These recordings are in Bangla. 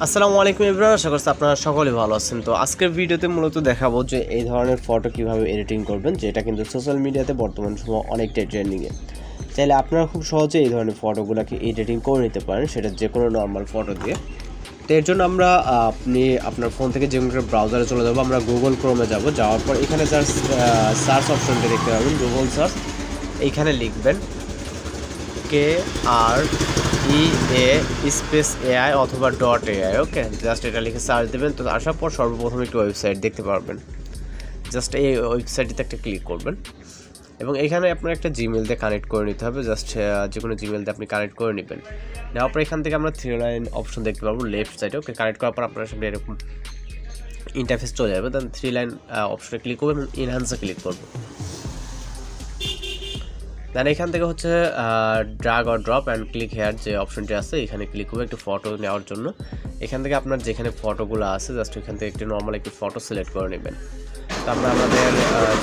আসসালামু আলাইকুম এভরিওয়ান, আশা করছি আপনারা সকলেই ভালো আছেন। তো আজকের ভিডিওতে মূলত দেখাবো যে এই ধরনের ফটো কিভাবে এডিটিং করবেন, যেটা কিন্তু সোশ্যাল মিডিয়াতে বর্তমান সময় অনেকটাই ট্রেন্ডিংয়ে। চাইলে আপনারা খুব সহজে এই ধরনের ফটোগুলোকে এডিটিং করে নিতে পারেন, সেটা যে কোনো নর্মাল ফটো দিয়ে। তো এর জন্য আমরা আপনি আপনার ফোন থেকে যে কোনো ব্রাউজারে চলে যাবো, আমরা গুগল ক্রোমে যাব। যাওয়ার পর এখানে সার্চ অপশনটা দেখতে পাবেন, গুগল সার্চ। এইখানে লিখবেন KREA স্পেস AI অথবা .ai। ওকে, জাস্ট এটা লিখে সার্চ দেবেন। তো আসার পর সর্বপ্রথম একটি ওয়েবসাইট দেখতে পারবেন। জাস্ট এই ওয়েবসাইটটিতে একটা ক্লিক করবেন এবং এখানে আপনার একটা জিমেল দিয়ে কানেক্ট করে নিতে হবে। জাস্ট যে কোনো জিমেল দিয়ে আপনি কানেক্ট করে নেবেন। নেওয়ার পর এখান থেকে আমরা 3 লাইন অপশন দেখতে পারবো লেফট সাইডে। ওকে, কানেক্ট করার পর আপনার সামনে এরকম ইন্টারফেস চলে যাবে। দেন 3 লাইন অপশনে ক্লিক করবেন এবং ইনহ্যান্সে ক্লিক করবো। দেন এখান থেকে হচ্ছে drug or drop and click here যে অপশনটি আছে, এখানে ক্লিক করবে একটু ফটো নেওয়ার জন্য। এখান থেকে আপনার যেখানে ফটোগুলো আছে জাস্ট এখান থেকে একটু নর্মাল একটু ফটো সিলেক্ট করে নেবেন। তো আমরা আমাদের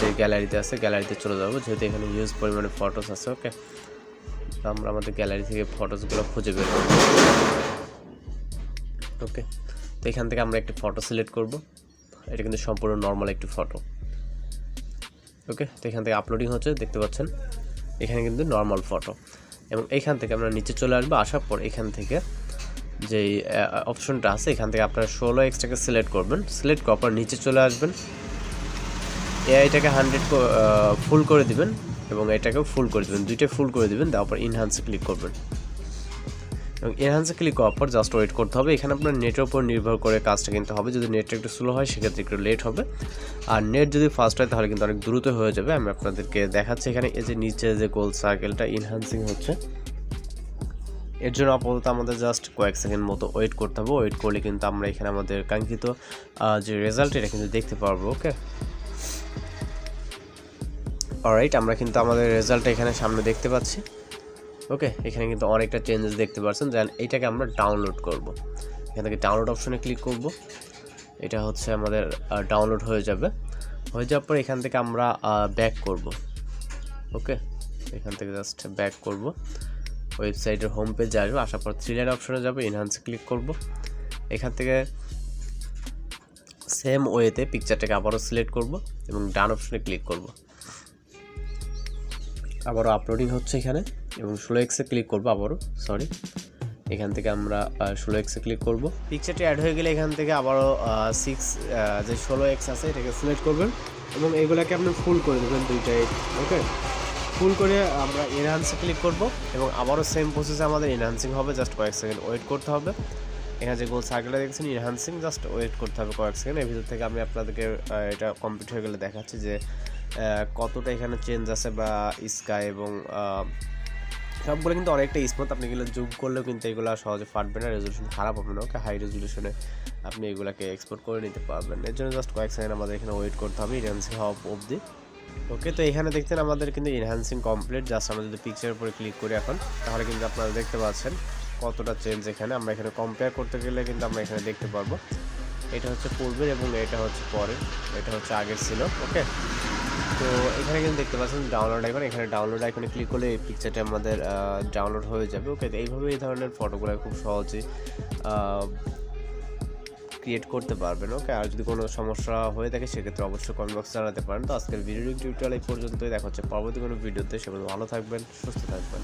যে গ্যালারিতে আছে গ্যালারিতে চলে যাবো, যেহেতু এখানে হিউজ পরিমাণে ফটোস আছে। ওকে, তো আমরা আমাদের গ্যালারি থেকে ফটোসগুলো খুঁজে বের করব। ওকে, তো এখান থেকে আমরা একটি ফটো সিলেক্ট করব। এটা কিন্তু সম্পূর্ণ নর্মাল একটি ফটো। ওকে, তো এখান থেকে আপলোডিং হচ্ছে, দেখতে পাচ্ছেন এখানে কিন্তু নর্মাল ফটো। এবং এইখান থেকে আমরা নিচে চলে আসবো। আসার পর এখান থেকে যেই অপশনটা আছে এখান থেকে আপনারা 16x-টাকে সিলেক্ট করবেন। সিলেক্ট করার পর নিচে চলে আসবেন, এআইটাকে 100 ফুল করে দিবেন এবং এটাকেও ফুল করে দিবেন, দুইটাই ফুল করে দিবেন। তারপর ইনহ্যান্সে ক্লিক করবেন এবং এনহান্সে ক্লিক করার পর জাস্ট ওয়েট করতে হবে। এখানে আপনার নেটের উপর নির্ভর করে কাজটা কিন্তু হবে। যদি নেটটা একটু স্লো হয় সেক্ষেত্রে একটু লেট হবে, আর নেট যদি ফাস্ট হয় তাহলে কিন্তু অনেক দ্রুত হয়ে যাবে। আমি আপনাদেরকে দেখাচ্ছি। এখানে এই যে নিচে যে গোল সার্কেলটা ইনহ্যান্সিং হচ্ছে, এর জন্য আপাতত আমাদের জাস্ট কয়েক সেকেন্ড মতো ওয়েট করতে হবে। ওয়েট করলে কিন্তু আমরা এখানে আমাদের কাঙ্ক্ষিত যে রেজাল্ট এটা কিন্তু দেখতে পারবো। ওকে, অলরাইট, আমরা কিন্তু আমাদের রেজাল্টটা এখানে সামনে দেখতে পাচ্ছি। ওকে, এখানে কিন্তু অনেকটা চেঞ্জেস দেখতে পাচ্ছেন। দেন এইটাকে আমরা ডাউনলোড করব। এখান থেকে ডাউনলোড অপশনে ক্লিক করব। এটা হচ্ছে আমাদের ডাউনলোড হয়ে যাবে। হয়ে যাওয়ার পর এখান থেকে আমরা ব্যাক করব। ওকে, এখান থেকে জাস্ট ব্যাক করব, ওয়েবসাইটের হোম পেজে আসবো। আসার পর 3 লাইন অপশনে যাবো, এনহান্সে ক্লিক করব। এখান থেকে সেম ওয়েতে পিকচারটাকে আবারও সিলেক্ট করব এবং ডান অপশনে ক্লিক করব। আবারও আপলোডিং হচ্ছে এখানে এবং 16x-এ ক্লিক করবো আবারও। সরি, এখান থেকে আমরা 16x-এ ক্লিক করব। পিকচারটি অ্যাড হয়ে গেলে এখান থেকে আবারও 16x আছে এটাকে সিলেক্ট করবেন এবং এগুলোকে আপনি ফুল করে দেবেন দুইটাই। ওকে, ফুল করে আমরা এনহান্সে ক্লিক করব এবং আবারও সেম প্রসেসে আমাদের এনহান্সিং হবে। জাস্ট কয়েক সেকেন্ড ওয়েট করতে হবে। এখানে যে গোল সার্কেলটা দেখছেন এনহান্সিং, জাস্ট ওয়েট করতে হবে কয়েক সেকেন্ড। এর ভিতর থেকে আমি আপনাদেরকে এটা কমপ্লিট হয়ে গেলে দেখাচ্ছি যে কতটা এখানে চেঞ্জ আছে বা স্কাই এবং সবগুলো কিন্তু অনেকটা স্মুথ। আপনি এগুলো জুম করলেও কিন্তু এগুলো সহজে ফাটবে না, রেজলিউশন খারাপ হবে না। ওকে, হাই রেজলিউশনে আপনি এগুলোকে এক্সপোর্ট করে নিতে পারবেন। এর জন্য জাস্ট কয়েক সেকেন্ড আমাদের এখানে ওয়েট করতে হবে এনহান্সিং হওয়া অবধি। ওকে, তো এখানে দেখতেন আমাদের কিন্তু এনহান্সিং কমপ্লিট। জাস্ট আমরা যদি পিকচারের উপরে ক্লিক করি এখন, তাহলে কিন্তু আপনারা দেখতে পাচ্ছেন কতটা চেঞ্জ এখানে। আমরা এখানে কম্পেয়ার করতে গেলে কিন্তু আমরা এখানে দেখতে পারবো এটা হচ্ছে পূর্বের এবং এটা হচ্ছে পরের, এটা হচ্ছে আগের ছিল। ওকে, তো এখানে কিন্তু দেখতে পাচ্ছেন ডাউনলোড আইকন, এখানে ডাউনলোড আইকনে ক্লিক করলে এই পিকচারটা আমাদের ডাউনলোড হয়ে যাবে। ওকে, তো এইভাবে এই ধরনের ফটোগুলো খুব সহজেই ক্রিয়েট করতে পারবেন। ওকে, আর যদি কোনো সমস্যা হয়ে থাকে সেক্ষেত্রে অবশ্যই কমেন্ট বক্সে জানাতে পারেন। তো আজকের ভিডিও টিউটোরিয়াল এই পর্যন্তই, দেখা হচ্ছে পরবর্তী কোনো ভিডিওতে। সে ভালো থাকবেন, সুস্থ থাকবেন।